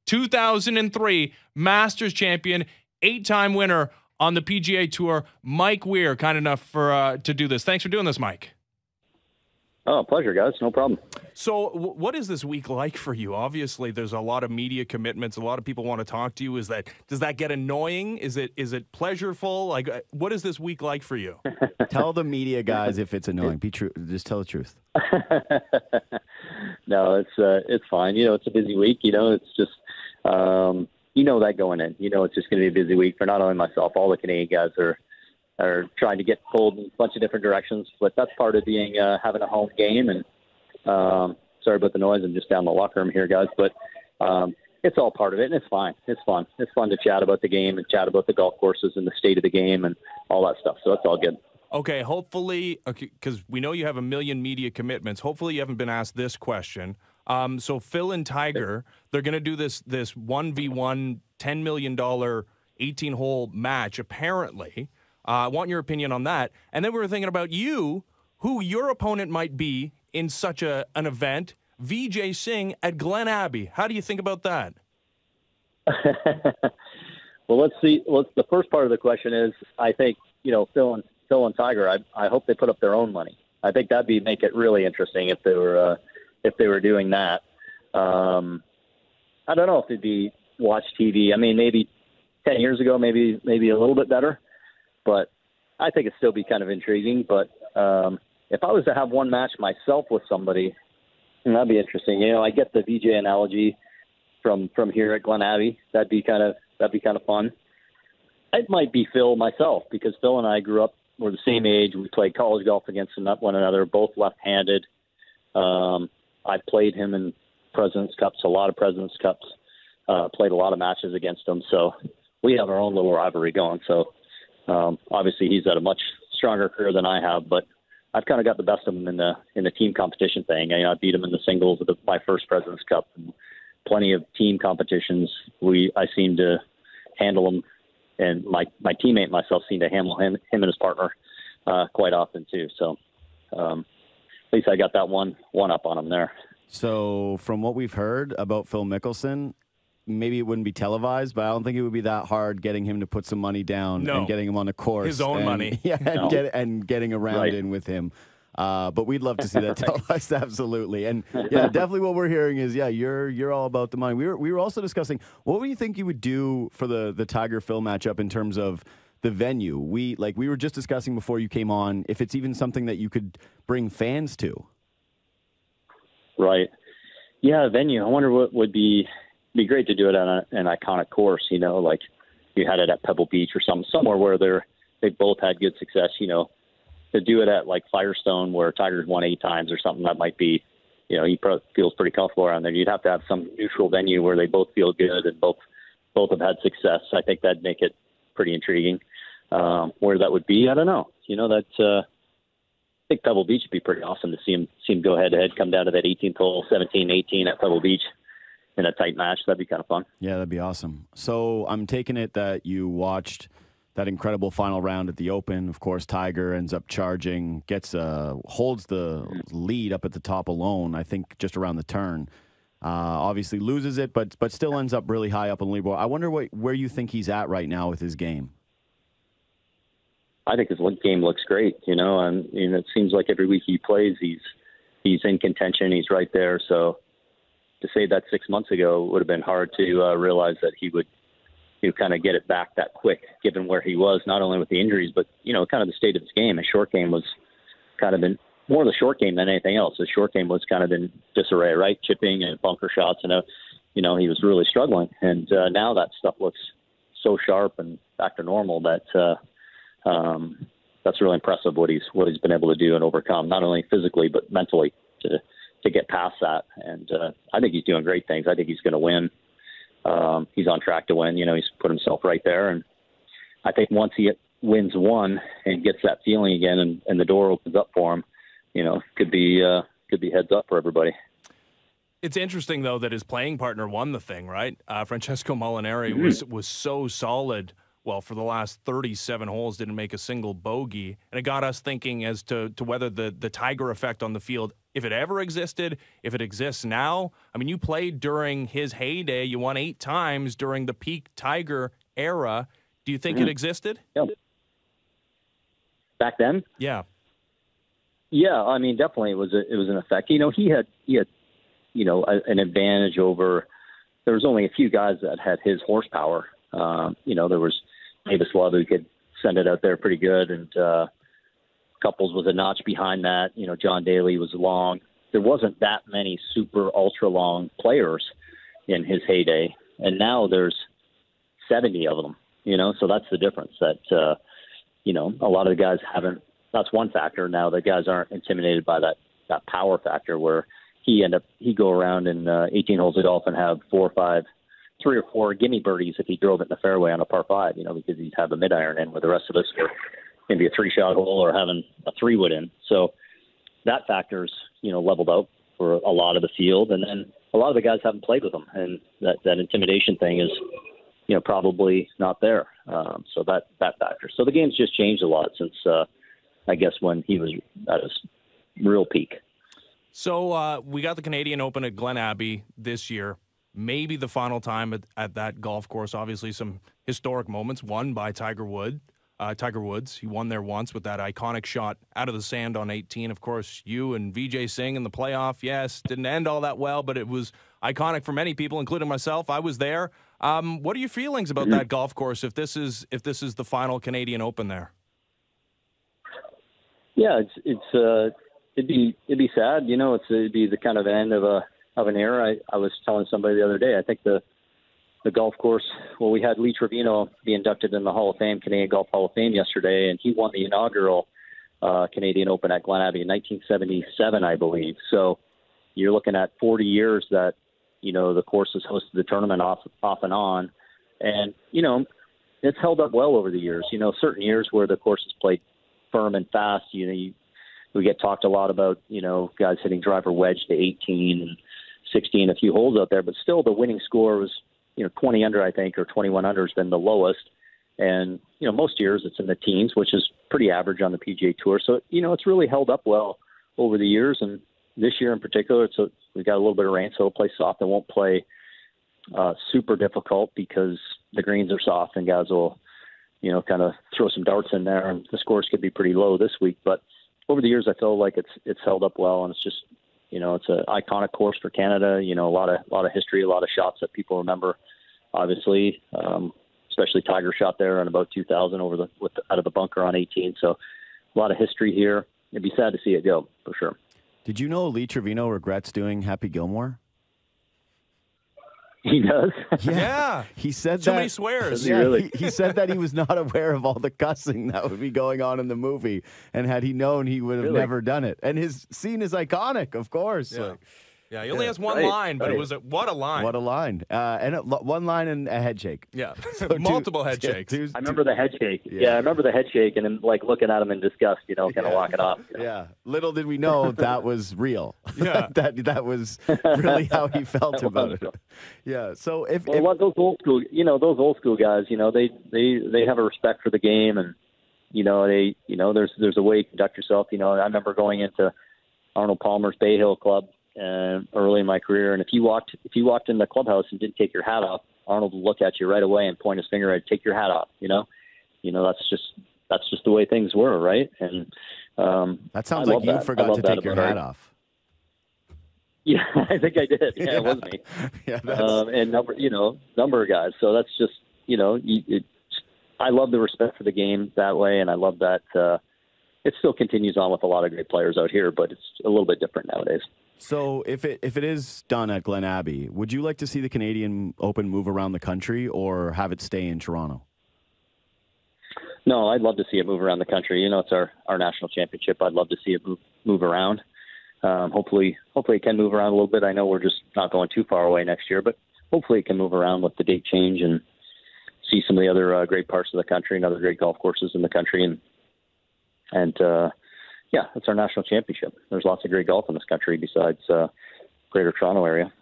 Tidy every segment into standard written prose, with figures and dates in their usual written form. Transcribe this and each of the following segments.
2003 Masters champion, 8-time winner on the PGA Tour, Mike Weir, kind enough to do this. Thanks for doing this, Mike. Oh, pleasure, guys. No problem. So what is this week like for you? Obviously, there's a lot of media commitments. A lot of people want to talk to you. Does that get annoying? Is it pleasureful? Like, what is this week like for you? Tell the media guys if it's annoying. Be true. Just tell the truth. No, it's fine. It's a busy week. It's just that going in. It's just going to be a busy week for not only myself. All the Canadian guys are trying to get pulled in a bunch of different directions, but that's part of being having a home game. And sorry about the noise. I'm just down in the locker room here, guys. But it's all part of it, and it's fine. It's fun. It's fun to chat about the game and chat about the golf courses and the state of the game and all that stuff. So that's all good. Okay, hopefully, because we know you have a million media commitments. Hopefully you haven't been asked this question. So Phil and Tiger, they're going to do this 1v1 $10 million 18-hole match, apparently. I want your opinion on that. And then we were thinking about you, who your opponent might be in such an event, Vijay Singh at Glen Abbey. How do you think about that? Well, let's see. The first part of the question is, I think, Phil and Tiger, I hope they put up their own money. I think that'd make it really interesting if they were doing that. I don't know if it'd be watch TV. I mean, maybe 10 years ago, maybe a little bit better. But I think it'd still be kind of intriguing. But if I was to have one match myself with somebody, that'd be interesting. I get the VJ analogy from here at Glen Abbey. That'd be kind of fun. It might be Phil myself, because Phil and I grew up. We're the same age. We played college golf against one another, both left-handed. I played him in President's Cups, a lot of President's Cups. Played a lot of matches against him. So we have our own little rivalry going. So. Obviously, he's had a much stronger career than I have, but I've kind of got the best of him in the team competition thing. I beat him in the singles of my first President's Cup, and plenty of team competitions. I seem to handle him, and my teammate and myself seem to handle him and his partner quite often too. So at least I got that one up on him there. So from what we've heard about Phil Mickelson, maybe it wouldn't be televised, but I don't think it would be that hard getting him to put some money down and getting him on the course. His own money. Yeah, and getting a round in with him. But we'd love to see that televised, absolutely. And yeah, definitely what we're hearing is, you're all about the money. We were also discussing, what do you think you would do for the Tiger Phil matchup in terms of the venue? We were just discussing before you came on, if it's even something that you could bring fans to. Right. Yeah, venue. I wonder what would be great to do it on an iconic course, like you had it at Pebble Beach or somewhere where they both had good success, to do it at like Firestone where Tiger's won 8 times or something. That might be, he feels pretty comfortable around there. You'd have to have some neutral venue where they both feel good and both have had success. I think that'd make it pretty intriguing. Where that would be, I don't know. I think Pebble Beach would be pretty awesome to see him go head to head, come down to that 18th hole, 17-18 at Pebble Beach in a tight match. That'd be kind of fun. Yeah, that'd be awesome. So I'm taking it that you watched that incredible final round at the Open. Of course, Tiger ends up charging, holds the lead up at the top alone, I think just around the turn. Obviously loses it, but still ends up really high up on the leaderboard. I wonder where you think he's at right now with his game. I think his game looks great, and it seems like every week he plays, he's in contention, he's right there. So to say that 6 months ago would have been hard to realize that he would kind of get it back that quick, given where he was, not only with the injuries, but, kind of the state of his game. His short game was kind of been more the short game than anything else. His short game was kind of in disarray, right? Chipping and bunker shots. And, he was really struggling. And now that stuff looks so sharp and back to normal that that's really impressive what he's been able to do and overcome, not only physically, but mentally to get past that. And I think he's doing great things. I think he's going to win. He's on track to win. He's put himself right there. And I think once he wins one and gets that feeling again and the door opens up for him, could be heads up for everybody. It's interesting, though, that his playing partner won the thing, right? Francesco Molinari was so solid well, for the last 37 holes, didn't make a single bogey. And it got us thinking as to whether the Tiger effect on the field, if it ever existed, if it exists now. I mean, you played during his heyday. You won 8 times during the peak Tiger era. Do you think it existed? Yeah. Back then? Yeah. Yeah, I mean, definitely it was an effect. He had an advantage over. There was only a few guys that had his horsepower. There was Davis Love who could send it out there pretty good, and Couples was a notch behind that. John Daly was long. There wasn't that many super ultra long players in his heyday, and now there's 70 of them. So that's the difference. That a lot of the guys haven't. That's one factor. Now the guys aren't intimidated by that power factor where he'd go around in 18 holes of golf and have 3 or 4 gimme birdies if he drove it in the fairway on a par 5, because he'd have a mid iron in, where the rest of us were maybe a 3-shot hole or having a 3-wood in. So that factor's, leveled out for a lot of the field. And then a lot of the guys haven't played with him, and that intimidation thing is, probably not there. So that factor. So the game's just changed a lot since, I guess, when he was at his real peak. So we got the Canadian Open at Glen Abbey this year. Maybe the final time at that golf course. Obviously, some historic moments won by Tiger Woods. He won there once with that iconic shot out of the sand on 18. Of course, you and Vijay Singh in the playoff. Yes, didn't end all that well, but it was iconic for many people, including myself. I was there. What are your feelings about that golf course if this is the final Canadian Open there? Yeah, it'd be sad. It'd be the kind of end of an era. I was telling somebody the other day, I think the golf course, we had Lee Trevino be inducted in the Hall of Fame, Canadian Golf Hall of Fame yesterday, and he won the inaugural Canadian Open at Glen Abbey in 1977, I believe. So you're looking at 40 years that, the course has hosted the tournament off and on. And, it's held up well over the years. Certain years where the course has played firm and fast, we get talked a lot about, guys hitting driver wedge to 18 and 16, a few holes out there, but still the winning score was, 20 under, I think, or 21 under has been the lowest. And, most years it's in the teens, which is pretty average on the PGA Tour. So, it's really held up well over the years. And this year in particular, we've got a little bit of rain, so it'll play soft and won't play super difficult because the greens are soft and guys will, kind of throw some darts in there, and the scores could be pretty low this week. But over the years, I feel like it's held up well, and it's just, it's an iconic course for Canada. A lot of history, a lot of shots that people remember. Obviously, especially Tiger shot there on about 2000 out of the bunker on 18. So a lot of history here. It'd be sad to see it go for sure. Did you know Lee Trevino regrets doing Happy Gilmore? He does. Yeah. He said so that. many swears. Yeah, really? he said that he was not aware of all the cussing that would be going on in the movie. And had he known, he would have never done it. And his scene is iconic, of course. Yeah. He only has one line, but it was what a line. What a line. One line and a head shake. Yeah. So multiple head shakes. I remember the head shake. Yeah, I remember the head shake and then looking at him in disgust, kind of walking off. Yeah. Little did we know that was real. Yeah. that was really how he felt about it. Yeah. So if those old school guys, they have a respect for the game, and there's a way to conduct yourself. I remember going into Arnold Palmer's Bay Hill Club early in my career, and if you walked in the clubhouse and didn't take your hat off, Arnold would look at you right away and point his finger at, take your hat off. That's just the way things were, right? And that sounds like you forgot to take your hat off. Yeah, I think I did. Yeah, it was me. Yeah, and number of guys. So that's just I love the respect for the game that way, and I love that it still continues on with a lot of great players out here, but it's a little bit different nowadays. So if it is done at Glen Abbey, would you like to see the Canadian Open move around the country or have it stay in Toronto? No, I'd love to see it move around the country. It's our national championship. I'd love to see it move around. Hopefully it can move around a little bit. I know we're just not going too far away next year, but hopefully it can move around with the date change and see some of the other great parts of the country and other great golf courses in the country. And yeah, it's our national championship. There's lots of great golf in this country besides Greater Toronto area.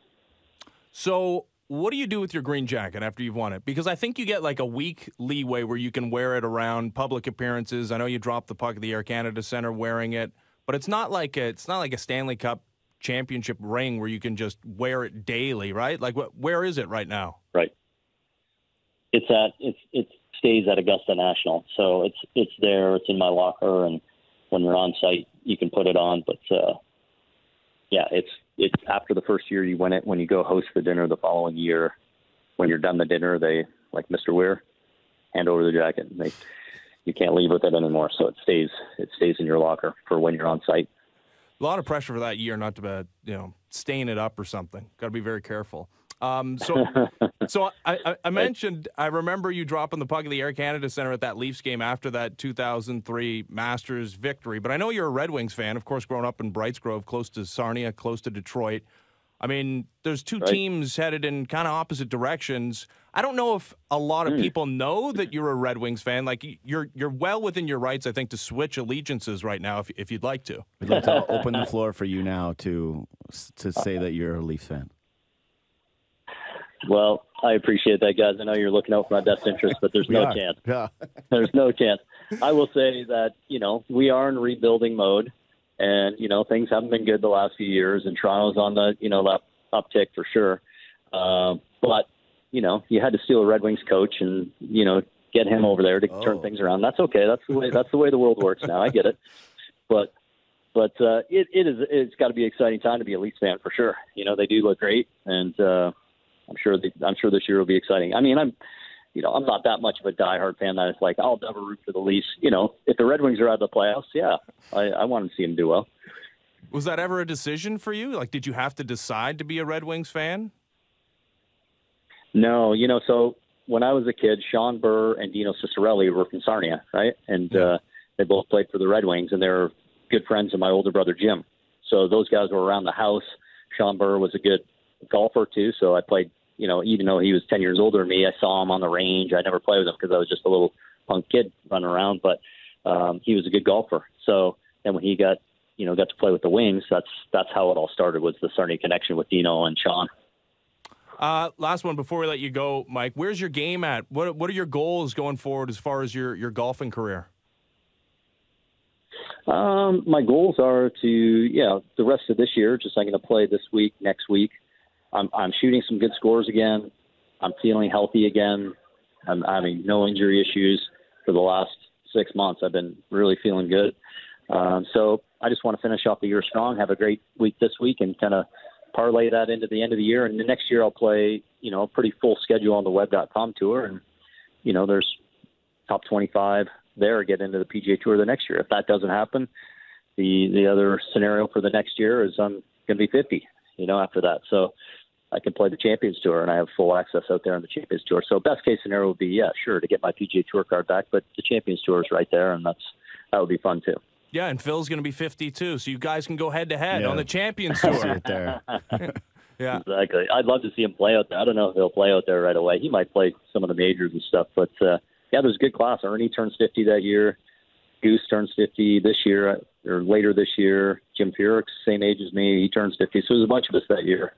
So what do you do with your green jacket after you've won it? Because I think you get like a week leeway where you can wear it around public appearances. I know you dropped the puck at the Air Canada Centre wearing it, but it's not like a Stanley Cup championship ring where you can just wear it daily, right? Like, where is it right now? Right. It stays at Augusta National, so it's there. It's in my locker, and when you're on site, you can put it on. But yeah, it's after the first year you win it. When you go host the dinner the following year, when you're done the dinner, they, like Mr. Weir, hand over the jacket. You can't leave with it anymore, so it stays in your locker for when you're on site. A lot of pressure for that year not to, stain it up or something. Got to be very careful. So I mentioned, I remember you dropping the puck at the Air Canada Centre at that Leafs game after that 2003 Masters victory. But I know you're a Red Wings fan, of course, growing up in Brights Grove, close to Sarnia, close to Detroit. I mean, there's two teams headed in kind of opposite directions. I don't know if a lot of people know that you're a Red Wings fan. Like, you're well within your rights, I think, to switch allegiances right now if you'd like to. We'd like to open the floor for you now to say that you're a Leafs fan. Well, I appreciate that, guys. I know you're looking out for my best interest, but there's no chance. Yeah. There's no chance. I will say that, we are in rebuilding mode, and, things haven't been good the last few years, and Toronto's on the, uptick for sure. But, you had to steal a Red Wings coach and, get him over there to turn things around. That's okay. That's the way the world works now. I get it. But it's got to be an exciting time to be a Leafs fan for sure. They do look great, and I'm sure this year will be exciting. I mean, I'm not that much of a diehard fan that it's like I'll never root for the Leafs. If the Red Wings are out of the playoffs, yeah, I want to see them do well. Was that ever a decision for you? Like, did you have to decide to be a Red Wings fan? No, so when I was a kid, Sean Burr and Dino Ciccarelli were from Sarnia, right? And they both played for the Red Wings, and they were good friends of my older brother Jim. So those guys were around the house. Sean Burr was a good golfer too, so I played, even though he was 10 years older than me, I saw him on the range. I never played with him because I was just a little punk kid running around, but he was a good golfer. So then when he got to play with the Wings, that's how it all started, was the Sarnia connection with Dino and Sean. Last one before we let you go, Mike. Where's your game at? What are your goals going forward as far as your golfing career? My goals are to, the rest of this year, just I'm going to play this week, next week. I'm shooting some good scores again. I'm feeling healthy again. I'm having no injury issues for the last 6 months. I've been really feeling good. So I just want to finish off the year strong, have a great week this week, and kind of parlay that into the end of the year. And the next year I'll play, a pretty full schedule on the web.com tour. And, there's top 25 there, get into the PGA Tour the next year. If that doesn't happen, the other scenario for the next year is I'm going to be 50, after that. So I can play the Champions Tour, and I have full access out there on the Champions Tour. So best case scenario would be, sure, to get my PGA Tour card back, but the Champions Tour is right there, and that would be fun too. Yeah, and Phil's going to be 50 too, so you guys can go head-to-head on the Champions Tour. Right there. Yeah, exactly. I'd love to see him play out there. I don't know if he'll play out there right away. He might play some of the majors and stuff, but there's a good class. Ernie turns 50 that year. Goose turns 50 this year or later this year. Jim Furyk, same age as me, he turns 50. So there's a bunch of us that year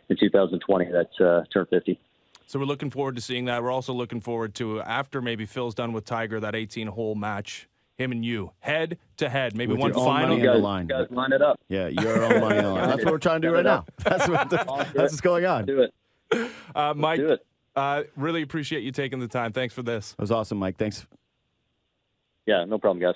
in 2020 that turned 50. So we're looking forward to seeing that. We're also looking forward to, after maybe Phil's done with Tiger, that 18-hole match, him and you, head to head. Maybe with one final. Money on the line. You guys line it up. Yeah, your own money on the line. That's what we're trying to do right now. That's what's going on. Do it. Mike, do it. Really appreciate you taking the time. Thanks for this. That was awesome, Mike. Thanks. Yeah, no problem, guys.